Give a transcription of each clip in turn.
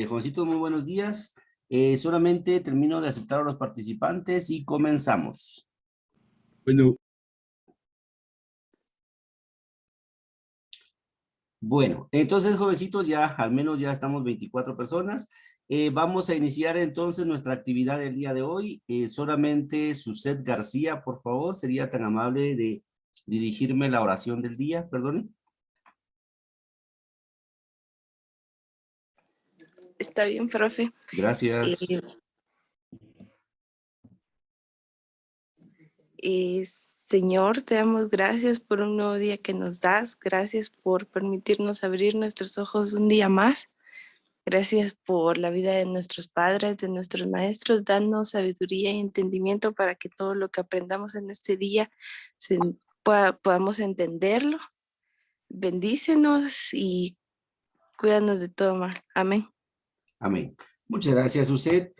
Juancito, muy buenos días. Solamente termino de aceptar a los participantes y comenzamos. Bueno, Bueno, entonces, jovencitos, ya al menos ya estamos 24 personas. Vamos a iniciar entonces nuestra actividad del día de hoy. Solamente Suset García, por favor, sería tan amable de dirigirme la oración del día, perdone. Está bien, profe. Gracias. Eh, Señor, te damos gracias por un nuevo día que nos das. Gracias por permitirnos abrir nuestros ojos un día más. Gracias por la vida de nuestros padres, de nuestros maestros. Danos sabiduría y entendimiento para que todo lo que aprendamos en este día podamos entenderlo. Bendícenos y cuídanos de todo mal. Amén. Amén. Muchas gracias, Suset.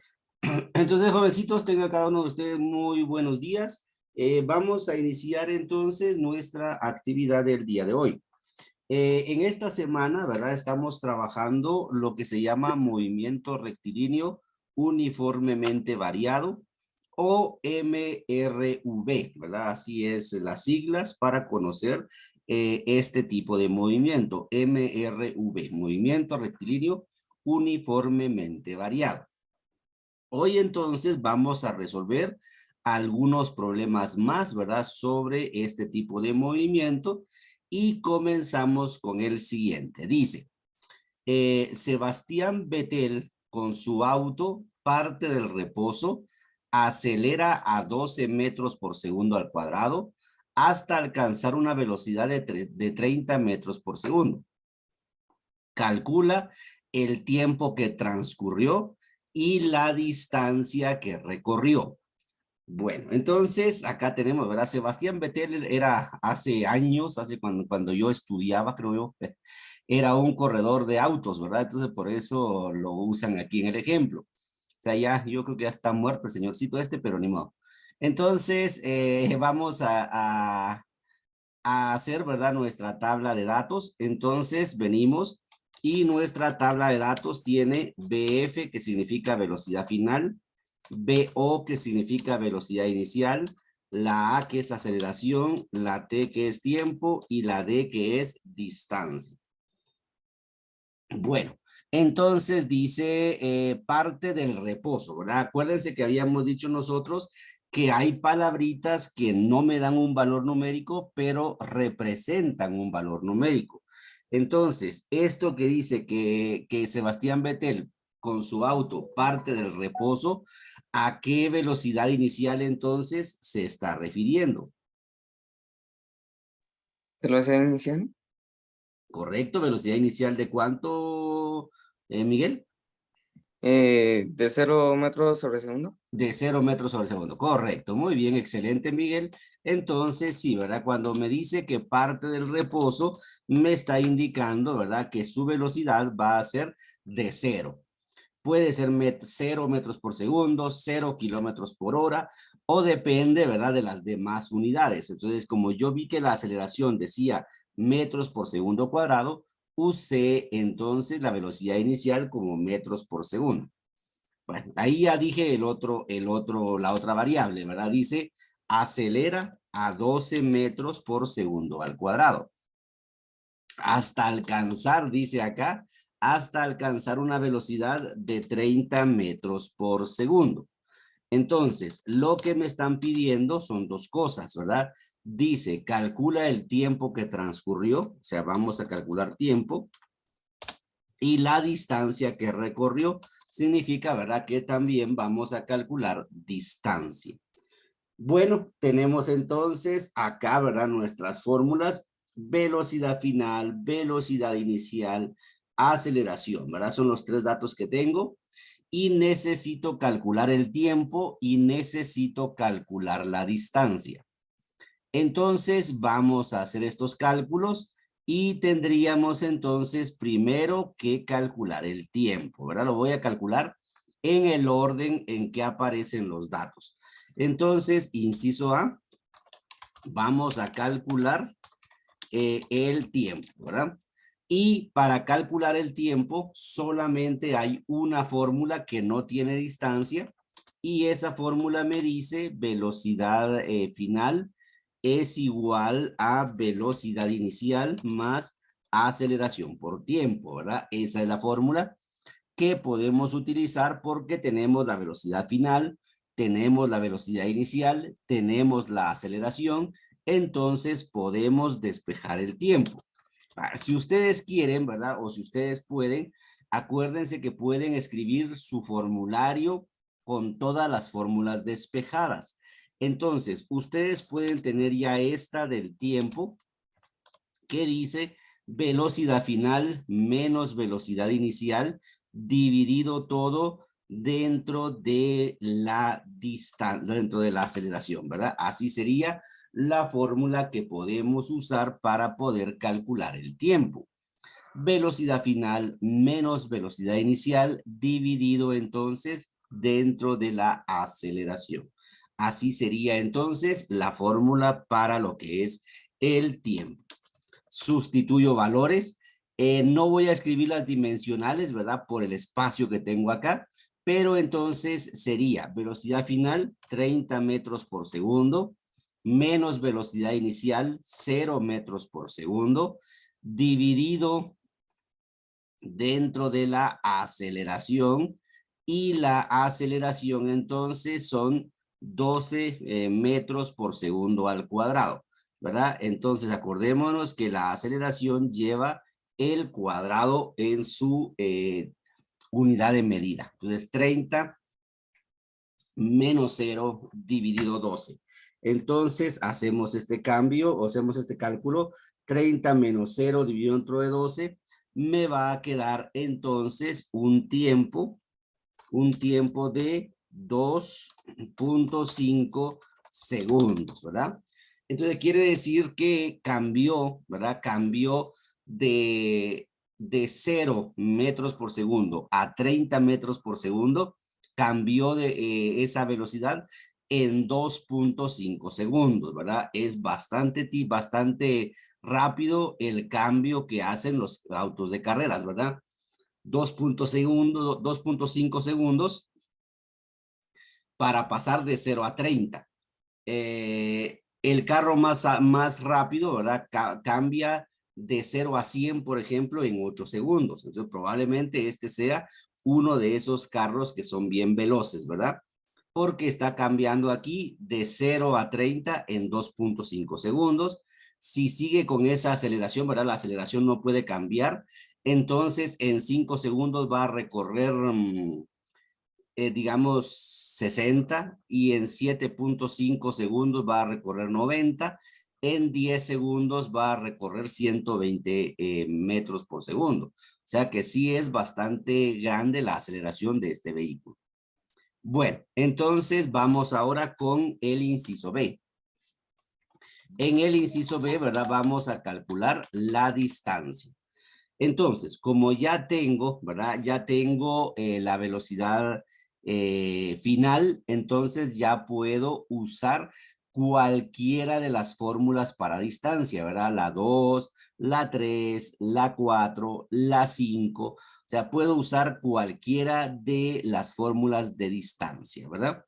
Entonces, jovencitos, tengan cada uno de ustedes muy buenos días. Vamos a iniciar entonces nuestra actividad del día de hoy. En esta semana, ¿verdad? Estamos trabajando lo que se llama movimiento rectilíneo uniformemente variado o MRV, ¿verdad? Así es las siglas para conocer este tipo de movimiento, MRV, movimiento rectilíneo uniformemente variado. Hoy entonces vamos a resolver algunos problemas más, ¿verdad? Sobre este tipo de movimiento y comenzamos con el siguiente. Dice, Sebastián Vettel con su auto parte del reposo, acelera a 12 metros por segundo al cuadrado hasta alcanzar una velocidad de 30 metros por segundo. Calcula el tiempo que transcurrió y la distancia que recorrió. Bueno, entonces acá tenemos, ¿verdad? Sebastián Vettel era hace años, cuando yo estudiaba, creo yo, era un corredor de autos, ¿verdad? Entonces por eso lo usan aquí en el ejemplo. O sea, ya, yo creo que ya está muerto el señorcito este, pero ni modo. Entonces, vamos a hacer, ¿verdad? Nuestra tabla de datos. Entonces, venimos y nuestra tabla de datos tiene BF, que significa velocidad final, BO, que significa velocidad inicial, la A, que es aceleración, la T, que es tiempo, y la D, que es distancia. Bueno, entonces dice parte del reposo, ¿verdad? Acuérdense que habíamos dicho nosotros que hay palabritas que no me dan un valor numérico, pero representan un valor numérico. Entonces, esto que dice que Sebastián Vettel con su auto parte del reposo, ¿a qué velocidad inicial entonces se está refiriendo? ¿velocidad inicial? ¿Correcto? ¿Velocidad inicial de cuánto, Miguel? ¿De 0 metros sobre segundo? De 0 metros sobre segundo. Correcto. Muy bien. Excelente, Miguel. Entonces, sí, ¿verdad? Cuando me dice que parte del reposo, me está indicando, ¿verdad? Que su velocidad va a ser de 0. Puede ser 0 metros por segundo, 0 kilómetros por hora, o depende, ¿verdad? De las demás unidades. Entonces, como yo vi que la aceleración decía metros por segundo cuadrado, usé entonces la velocidad inicial como metros por segundo. Bueno, ahí ya dije la otra variable, ¿verdad? Dice, acelera a 12 metros por segundo al cuadrado. Hasta alcanzar, dice acá, hasta alcanzar una velocidad de 30 metros por segundo. Entonces, lo que me están pidiendo son dos cosas, ¿verdad? Dice, calcula el tiempo que transcurrió, o sea, vamos a calcular tiempo, y la distancia que recorrió significa, ¿verdad? Que también vamos a calcular distancia. Bueno, tenemos entonces acá, ¿verdad? Nuestras fórmulas, velocidad final, velocidad inicial, aceleración, ¿verdad? Son los tres datos que tengo y necesito calcular el tiempo y necesito calcular la distancia. Entonces vamos a hacer estos cálculos y tendríamos entonces primero que calcular el tiempo, ¿verdad? Lo voy a calcular en el orden en que aparecen los datos. Entonces, inciso A, vamos a calcular el tiempo, ¿verdad? Y para calcular el tiempo solamente hay una fórmula que no tiene distancia y esa fórmula me dice velocidad final es igual a velocidad inicial más aceleración por tiempo, ¿verdad? Esa es la fórmula que podemos utilizar porque tenemos la velocidad final, tenemos la velocidad inicial, tenemos la aceleración, entonces podemos despejar el tiempo. Si ustedes quieren, ¿verdad? O si ustedes pueden, acuérdense que pueden escribir su formulario con todas las fórmulas despejadas. Entonces, ustedes pueden tener ya esta del tiempo que dice velocidad final menos velocidad inicial dividido todo dentro de la distancia, dentro de la aceleración, ¿verdad? Así sería la fórmula que podemos usar para poder calcular el tiempo. Velocidad final menos velocidad inicial dividido entonces dentro de la aceleración. Así sería entonces la fórmula para lo que es el tiempo. Sustituyo valores. No voy a escribir las dimensionales, ¿verdad? Por el espacio que tengo acá, pero entonces sería velocidad final 30 metros por segundo menos velocidad inicial 0 metros por segundo dividido dentro de la aceleración y la aceleración entonces son 12 metros por segundo al cuadrado, ¿verdad? Entonces acordémonos que la aceleración lleva el cuadrado en su unidad de medida. Entonces 30 menos 0 dividido 12. Entonces hacemos este cambio o hacemos este cálculo. 30 menos 0 dividido entre 12 me va a quedar entonces un tiempo de 2.5 segundos, ¿verdad? Entonces quiere decir que cambió, ¿verdad? Cambió de 0 metros por segundo a 30 metros por segundo, cambió de esa velocidad en 2.5 segundos, ¿verdad? Es bastante rápido el cambio que hacen los autos de carreras, ¿verdad? 2.5 segundos para pasar de 0 a 30. El carro más rápido, ¿verdad? Cambia de 0 a 100, por ejemplo, en 8 segundos. Entonces, probablemente este sea uno de esos carros que son bien veloces, ¿verdad? Porque está cambiando aquí de 0 a 30 en 2.5 segundos. Si sigue con esa aceleración, ¿verdad? La aceleración no puede cambiar. Entonces, en 5 segundos va a recorrer, digamos, 60 y en 7.5 segundos va a recorrer 90. En 10 segundos va a recorrer 120 metros por segundo. O sea que sí es bastante grande la aceleración de este vehículo. Bueno, entonces vamos ahora con el inciso B. En el inciso B, ¿verdad? Vamos a calcular la distancia. Entonces, como ya tengo, ¿verdad? Ya tengo la velocidad final, entonces ya puedo usar cualquiera de las fórmulas para distancia, ¿verdad? La 2, la 3, la 4, la 5. O sea, puedo usar cualquiera de las fórmulas de distancia, ¿verdad?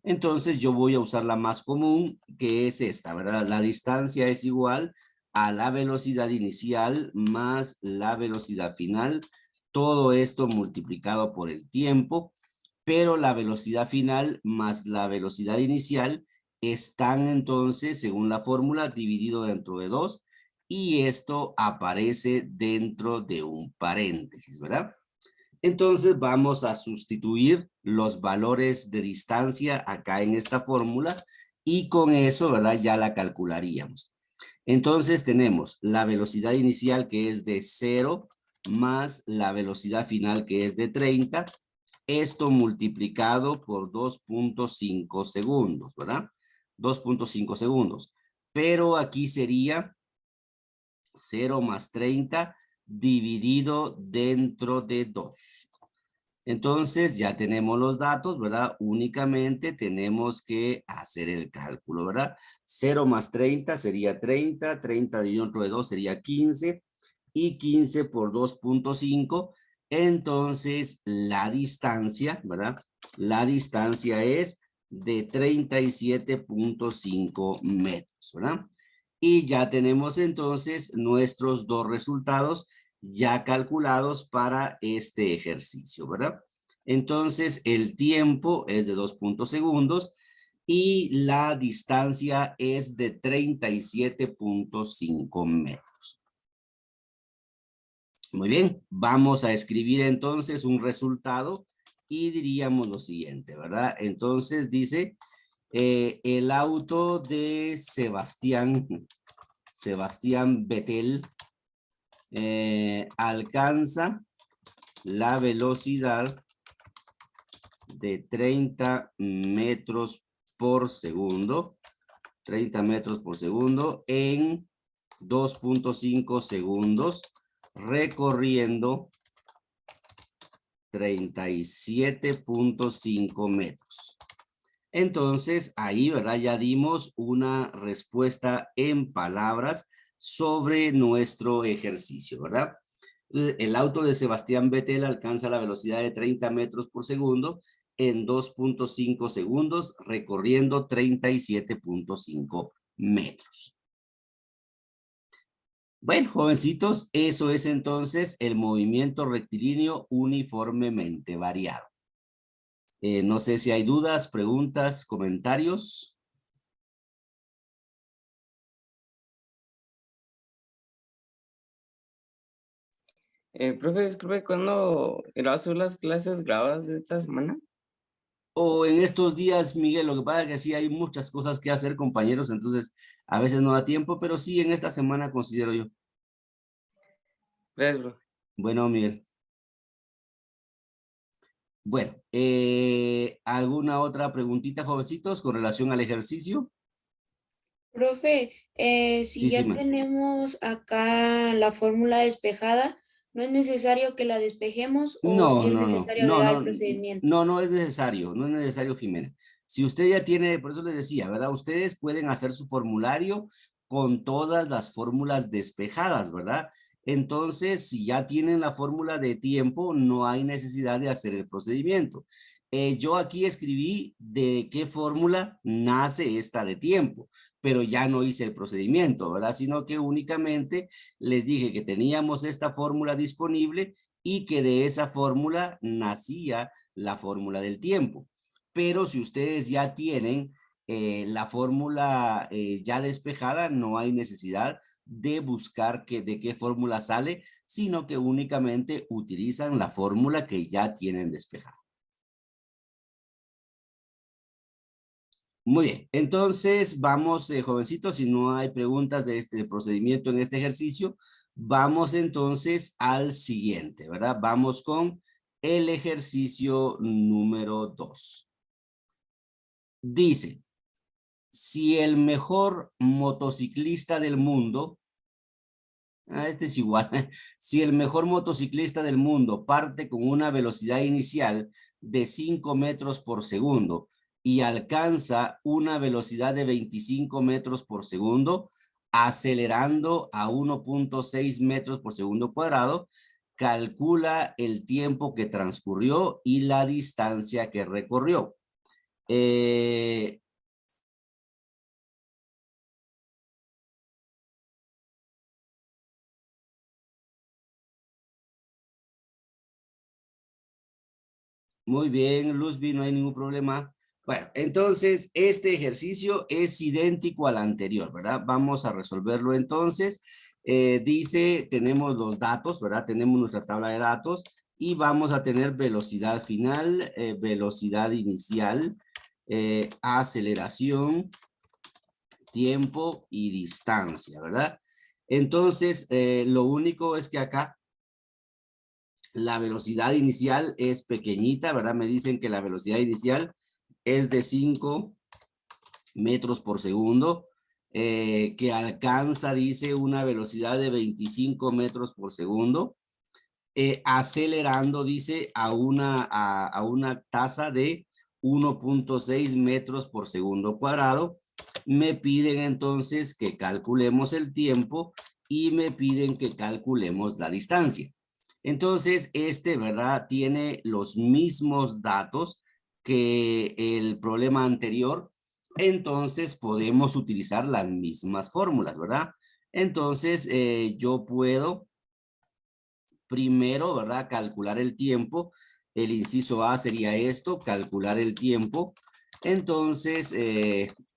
Entonces yo voy a usar la más común, que es esta, ¿verdad? La distancia es igual a la velocidad inicial más la velocidad final. Todo esto multiplicado por el tiempo, pero la velocidad final más la velocidad inicial están entonces, según la fórmula, dividido dentro de 2 y esto aparece dentro de un paréntesis, ¿verdad? Entonces vamos a sustituir los valores de distancia acá en esta fórmula y con eso, ¿verdad? Ya la calcularíamos. Entonces tenemos la velocidad inicial que es de 0 más la velocidad final que es de 30. Esto multiplicado por 2.5 segundos, ¿verdad? 2.5 segundos. Pero aquí sería 0 más 30 dividido dentro de 2. Entonces ya tenemos los datos, ¿verdad? Únicamente tenemos que hacer el cálculo, ¿verdad? 0 más 30 sería 30, 30 dividido entre 2 sería 15. y 15 por 2.5. Entonces, la distancia, ¿verdad? La distancia es de 37.5 metros, ¿verdad? Y ya tenemos entonces nuestros dos resultados ya calculados para este ejercicio, ¿verdad? Entonces, el tiempo es de 2 segundos y la distancia es de 37.5 metros. Muy bien, vamos a escribir entonces un resultado y diríamos lo siguiente, ¿verdad? Entonces dice, el auto de Sebastián Vettel alcanza la velocidad de 30 metros por segundo, 30 metros por segundo en 2.5 segundos, recorriendo 37.5 metros. Entonces, ahí, ¿verdad? Ya dimos una respuesta en palabras sobre nuestro ejercicio, ¿verdad? El auto de Sebastián Vettel alcanza la velocidad de 30 metros por segundo en 2.5 segundos, recorriendo 37.5 metros. Bueno, jovencitos, eso es entonces el movimiento rectilíneo uniformemente variado. No sé si hay dudas, preguntas, comentarios. Profe, disculpe, ¿cuándo irá a hacer las clases grabadas de esta semana? O en estos días, Miguel, lo que pasa es que sí hay muchas cosas que hacer, compañeros, entonces a veces no da tiempo, pero sí en esta semana considero yo. Gracias, profe. Bueno, Miguel. Bueno, ¿alguna otra preguntita, jovencitos, con relación al ejercicio? Profe, si Sí, ya sí, ma. tenemos acá la fórmula despejada, ¿no es necesario que la despejemos o No, si es no, no, necesario no, agregar no, el procedimiento? no, no es necesario, no es necesario, Jimena. Si usted ya tiene, por eso les decía, ¿verdad? Ustedes pueden hacer su formulario con todas las fórmulas despejadas, ¿verdad? Entonces, si ya tienen la fórmula de tiempo, no hay necesidad de hacer el procedimiento. Yo aquí escribí de qué fórmula nace esta de tiempo, pero ya no hice el procedimiento, ¿verdad? Sino que únicamente les dije que teníamos esta fórmula disponible y que de esa fórmula nacía la fórmula del tiempo. Pero si ustedes ya tienen la fórmula ya despejada, no hay necesidad de buscar de qué fórmula sale, sino que únicamente utilizan la fórmula que ya tienen despejada. Muy bien, entonces vamos, jovencitos, si no hay preguntas de este procedimiento en este ejercicio, vamos entonces al siguiente, ¿verdad? Vamos con el ejercicio número 2. Dice, si el mejor motociclista del mundo, este es igual, si el mejor motociclista del mundo parte con una velocidad inicial de 5 metros por segundo y alcanza una velocidad de 25 metros por segundo, acelerando a 1.6 metros por segundo cuadrado, calcula el tiempo que transcurrió y la distancia que recorrió. Muy bien, Luzby, no hay ningún problema. Bueno, entonces este ejercicio es idéntico al anterior, ¿verdad? Vamos a resolverlo entonces. Dice, tenemos los datos, ¿verdad? Tenemos nuestra tabla de datos y vamos a tener velocidad final, velocidad inicial, aceleración, tiempo y distancia, ¿verdad? Entonces, lo único es que acá la velocidad inicial es pequeñita, ¿verdad? Me dicen que la velocidad inicial es de 5 metros por segundo, que alcanza, dice, una velocidad de 25 metros por segundo, acelerando, dice, a una tasa de 1.6 metros por segundo cuadrado. Me piden entonces que calculemos el tiempo y me piden que calculemos la distancia. Entonces, ¿verdad? Tiene los mismos datos que el problema anterior. Entonces, podemos utilizar las mismas fórmulas, ¿verdad? Entonces, yo puedo primero, ¿verdad? Calcular el tiempo. El inciso A sería esto, calcular el tiempo. Entonces,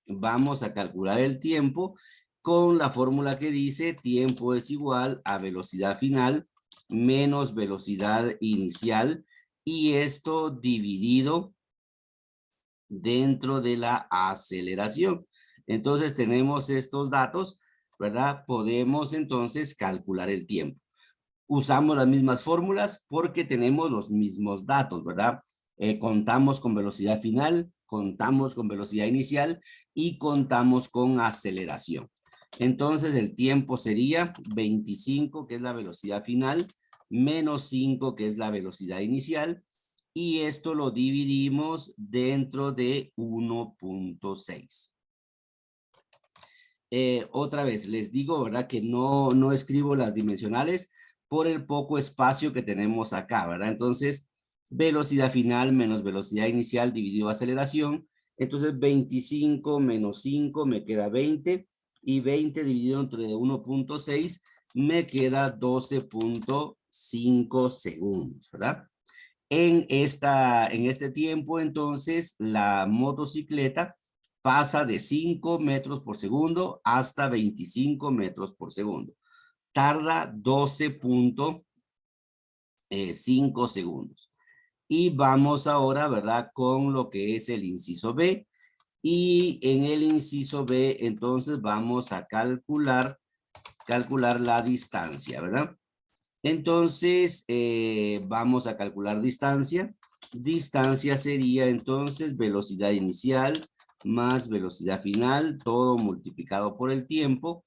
vamos a calcular el tiempo con la fórmula que dice tiempo es igual a velocidad final menos velocidad inicial, y esto dividido dentro de la aceleración. Entonces tenemos estos datos, ¿verdad? Podemos entonces calcular el tiempo. Usamos las mismas fórmulas porque tenemos los mismos datos, ¿verdad? Contamos con velocidad final, contamos con velocidad inicial y contamos con aceleración. Entonces el tiempo sería 25, que es la velocidad final, menos 5, que es la velocidad inicial, y esto lo dividimos dentro de 1.6. Otra vez, les digo, ¿verdad? Que no escribo las dimensionales por el poco espacio que tenemos acá, ¿verdad? Entonces, velocidad final menos velocidad inicial dividido aceleración. Entonces, 25 menos 5 me queda 20, y 20 dividido entre 1.6 me queda 12.5 segundos, ¿verdad? En este tiempo, entonces, la motocicleta pasa de 5 metros por segundo hasta 25 metros por segundo. Tarda 12.5 segundos. Y vamos ahora, ¿verdad? Con lo que es el inciso B. Y en el inciso B, entonces, vamos a calcular la distancia, ¿verdad? Entonces, vamos a calcular distancia. Distancia sería entonces velocidad inicial más velocidad final, todo multiplicado por el tiempo,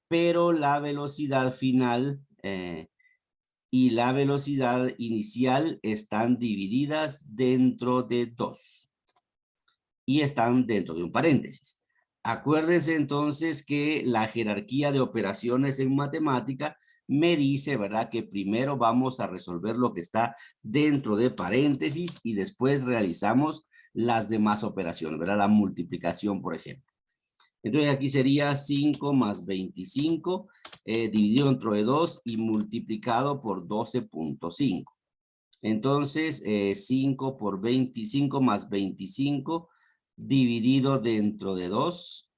pero la velocidad final y la velocidad inicial están divididas dentro de 2 y están dentro de un paréntesis. Acuérdense entonces que la jerarquía de operaciones en matemática me dice, ¿verdad? Que primero vamos a resolver lo que está dentro de paréntesis y después realizamos las demás operaciones, ¿verdad? La multiplicación, por ejemplo. Entonces aquí sería 5 más 25 dividido entre 2 y multiplicado por 12.5. Entonces 5 por 25 más 25 dividido dentro de 2.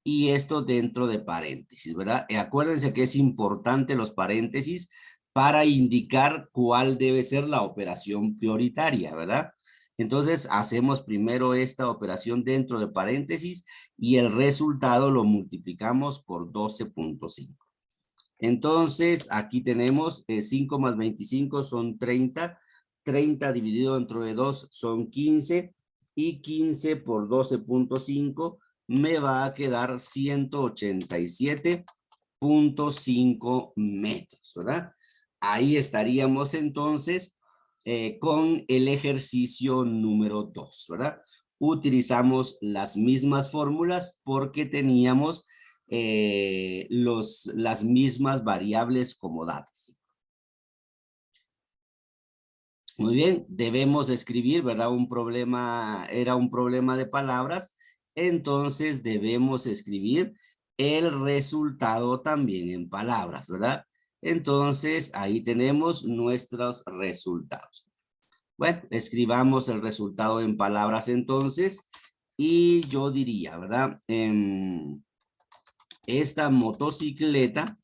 Y esto dentro de paréntesis, ¿verdad? Acuérdense que es importante los paréntesis para indicar cuál debe ser la operación prioritaria, ¿verdad? Entonces hacemos primero esta operación dentro de paréntesis y el resultado lo multiplicamos por 12.5. Entonces aquí tenemos 5 más 25 son 30. 30 dividido entre 2 son 15. Y 15 por 12.5 me va a quedar 187.5 metros, ¿verdad? Ahí estaríamos entonces con el ejercicio número 2, ¿verdad? Utilizamos las mismas fórmulas porque teníamos las mismas variables como datos. Muy bien, debemos escribir, ¿verdad? Era un problema de palabras, entonces debemos escribir el resultado también en palabras, ¿verdad? Entonces ahí tenemos nuestros resultados. Bueno, escribamos el resultado en palabras entonces, y yo diría, ¿verdad? Esta motocicleta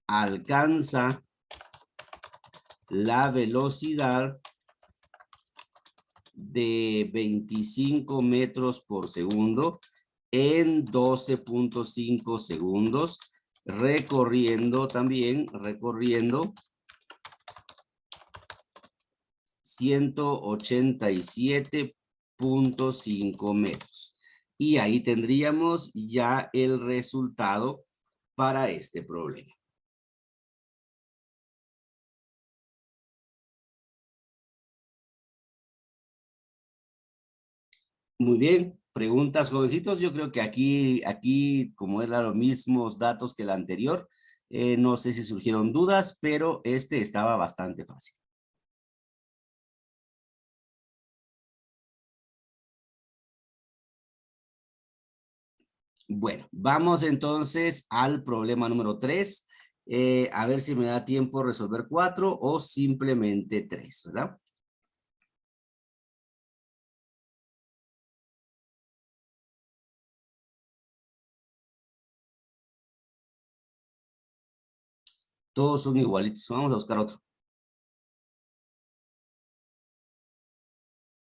alcanza la velocidad de 25 metros por segundo en 12.5 segundos, recorriendo 187.5 metros. Y ahí tendríamos ya el resultado para este problema. Muy bien, preguntas, jovencitos. Yo creo que aquí como eran los mismos datos que el anterior, no sé si surgieron dudas, pero este estaba bastante fácil. Bueno, vamos entonces al problema número 3. A ver si me da tiempo resolver 4 o simplemente 3, ¿verdad? Todos son igualitos. Vamos a buscar otro.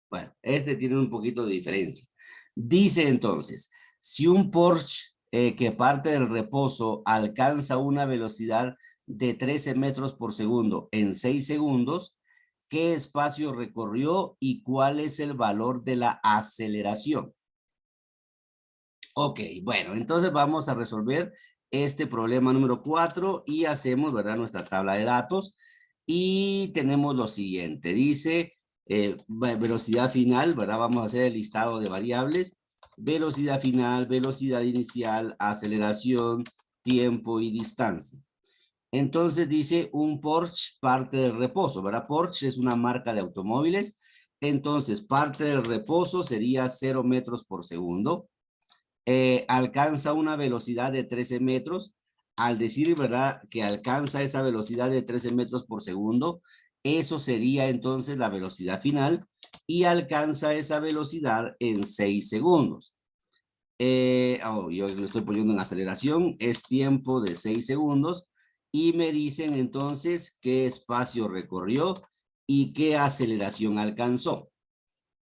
Bueno, este tiene un poquito de diferencia. Dice entonces, si un Porsche que parte del reposo alcanza una velocidad de 13 metros por segundo en 6 segundos, ¿qué espacio recorrió y cuál es el valor de la aceleración? Ok, bueno, entonces vamos a resolver este problema número 4 y hacemos, ¿verdad?, nuestra tabla de datos. Y tenemos lo siguiente, dice velocidad final, ¿verdad? Vamos a hacer el listado de variables. Velocidad final, velocidad inicial, aceleración, tiempo y distancia. Entonces dice un Porsche parte del reposo, ¿verdad? Porsche es una marca de automóviles. Entonces parte del reposo sería 0 metros por segundo. Alcanza una velocidad de 13 metros. Al decir, ¿verdad?, que alcanza esa velocidad de 13 metros por segundo, eso sería entonces la velocidad final y alcanza esa velocidad en 6 segundos. Yo lo estoy poniendo en aceleración, es tiempo de 6 segundos y me dicen entonces qué espacio recorrió y qué aceleración alcanzó.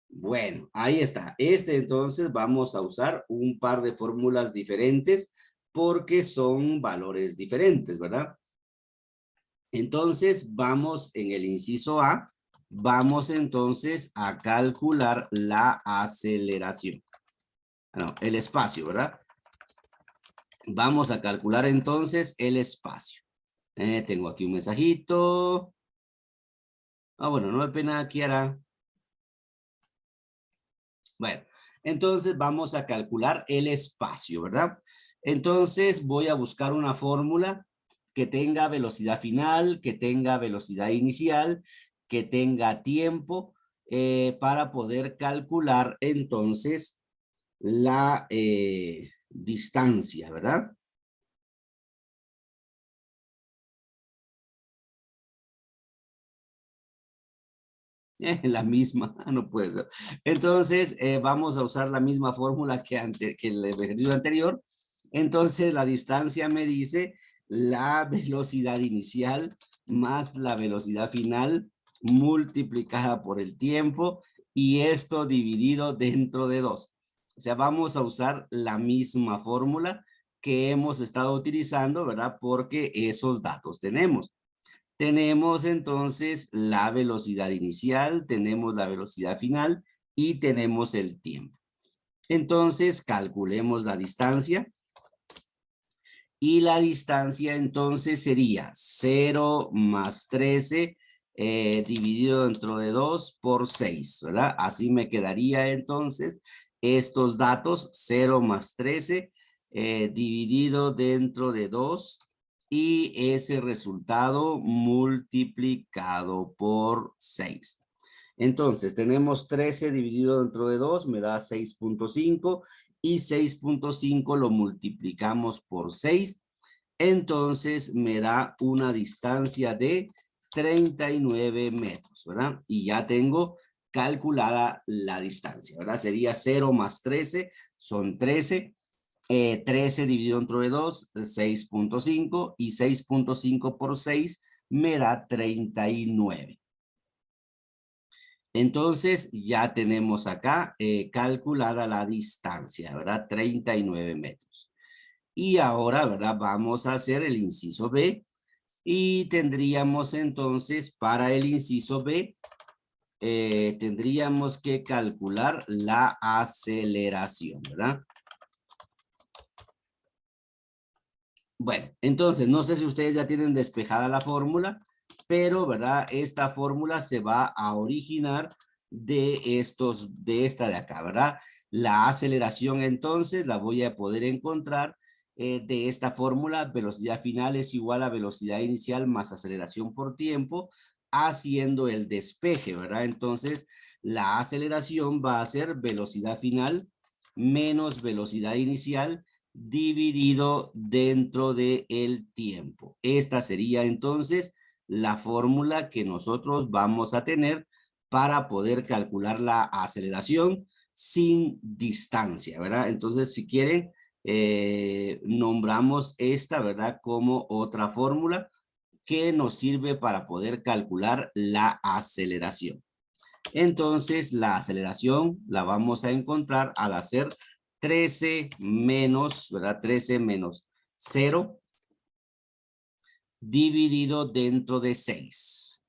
Bueno, ahí está. Entonces vamos a usar un par de fórmulas diferentes porque son valores diferentes, ¿verdad? Entonces vamos en el inciso A, vamos entonces a calcular la aceleración. No, el espacio, ¿verdad? Vamos a calcular entonces el espacio. Tengo aquí un mensajito. Bueno, no hay pena, Kiara. Bueno, entonces vamos a calcular el espacio, ¿verdad? Entonces voy a buscar una fórmula que tenga velocidad final, que tenga velocidad inicial, que tenga tiempo para poder calcular entonces la distancia, ¿verdad? La misma, no puede ser. Entonces, vamos a usar la misma fórmula que el ejercicio anterior. Entonces, la distancia me dice la velocidad inicial más la velocidad final multiplicada por el tiempo y esto dividido dentro de 2. O sea, vamos a usar la misma fórmula que hemos estado utilizando, ¿verdad? Porque esos datos tenemos. Tenemos entonces la velocidad inicial, tenemos la velocidad final y tenemos el tiempo. Entonces calculemos la distancia. Y la distancia entonces sería 0 más 13 dividido dentro de 2 por 6, ¿verdad? Así me quedaría entonces estos datos, 0 más 13 dividido dentro de 2 y ese resultado multiplicado por 6. Entonces tenemos 13 dividido dentro de 2, me da 6.5 y 6.5 lo multiplicamos por 6. Entonces me da una distancia de 39 metros, ¿verdad? Y ya tengo calculada la distancia, ¿verdad? Sería 0 más 13, son 13. 13 dividido entre 2, 6.5 y 6.5 por 6 me da 39. Entonces ya tenemos acá calculada la distancia, ¿verdad? 39 metros. Y ahora, ¿verdad? Vamos a hacer el inciso B y tendríamos entonces para el inciso B, tendríamos que calcular la aceleración, ¿verdad? Bueno, entonces no sé si ustedes ya tienen despejada la fórmula, pero, ¿verdad? Esta fórmula se va a originar de esta de acá, ¿verdad? La aceleración entonces la voy a poder encontrar de esta fórmula. Velocidad final es igual a velocidad inicial más aceleración por tiempo, haciendo el despeje, ¿verdad? Entonces, la aceleración va a ser velocidad final menos velocidad inicial dividido dentro del tiempo. Esta sería entonces la fórmula que nosotros vamos a tener para poder calcular la aceleración sin distancia, ¿verdad? Entonces, si quieren, nombramos esta, ¿verdad? Como otra fórmula que nos sirve para poder calcular la aceleración. Entonces, la aceleración la vamos a encontrar al hacer 13 menos, ¿verdad? 13 menos 0 dividido dentro de 6.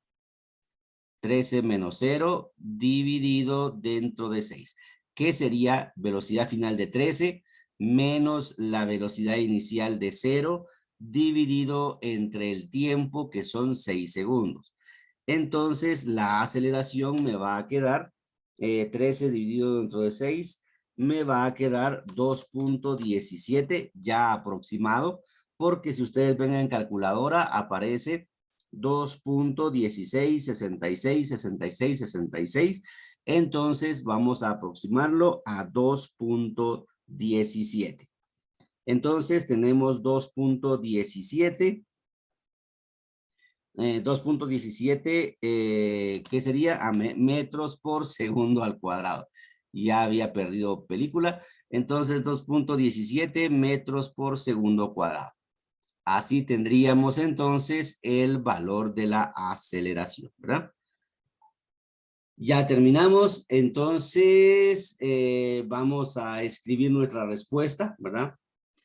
13 menos 0 dividido dentro de 6. ¿Qué sería velocidad final de 13 menos la velocidad inicial de 0 dividido entre el tiempo, que son 6 segundos? Entonces, la aceleración me va a quedar 13 dividido dentro de 6, me va a quedar 2.17 ya aproximado, porque si ustedes ven en calculadora aparece 2.16, 66, 66, 66. Entonces vamos a aproximarlo a 2.17. Entonces tenemos 2.17. 2.17, ¿qué sería? A metros por segundo al cuadrado. Ya había perdido película. Entonces 2.17 metros por segundo cuadrado. Así tendríamos entonces el valor de la aceleración, ¿verdad? Ya terminamos, entonces vamos a escribir nuestra respuesta, ¿verdad?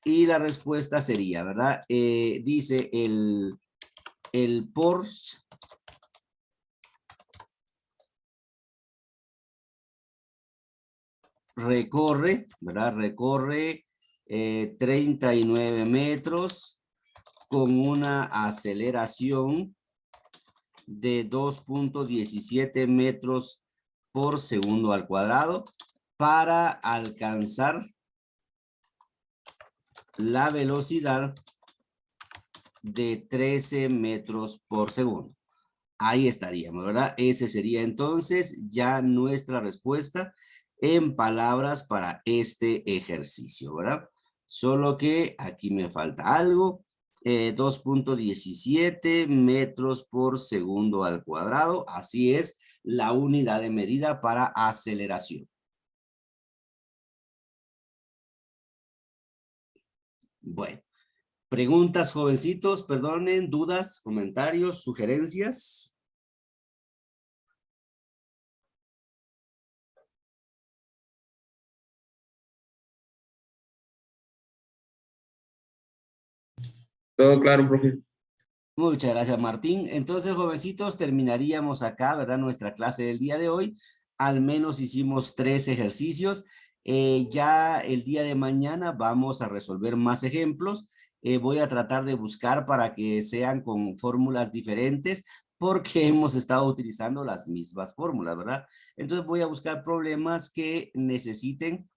Y la respuesta sería, ¿verdad? Dice el Porsche recorre, ¿verdad? Recorre 39 metros con una aceleración de 2.17 metros por segundo al cuadrado para alcanzar la velocidad de 13 metros por segundo. Ahí estaríamos, ¿verdad? Ese sería entonces ya nuestra respuesta en palabras para este ejercicio, ¿verdad? Solo que aquí me falta algo. 2.17 metros por segundo al cuadrado. Así es la unidad de medida para aceleración. Bueno, preguntas, jovencitos, perdonen, dudas, comentarios, sugerencias. Todo claro, profe. Muchas gracias, Martín. Entonces, jovencitos, terminaríamos acá, ¿verdad? Nuestra clase del día de hoy. Al menos hicimos 3 ejercicios. Ya el día de mañana vamos a resolver más ejemplos. Voy a tratar de buscar para que sean con fórmulas diferentes, porque hemos estado utilizando las mismas fórmulas, ¿verdad? Entonces voy a buscar problemas que necesiten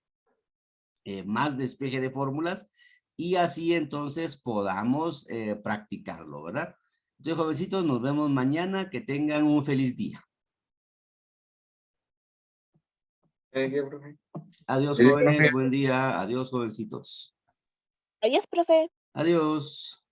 más despeje de fórmulas y así entonces podamos practicarlo, ¿verdad? Entonces, jovencitos, nos vemos mañana. Que tengan un feliz día. Gracias, profe. Adiós, Feliz, jóvenes. profe. Buen día. Adiós, jovencitos. Adiós, profe. Adiós.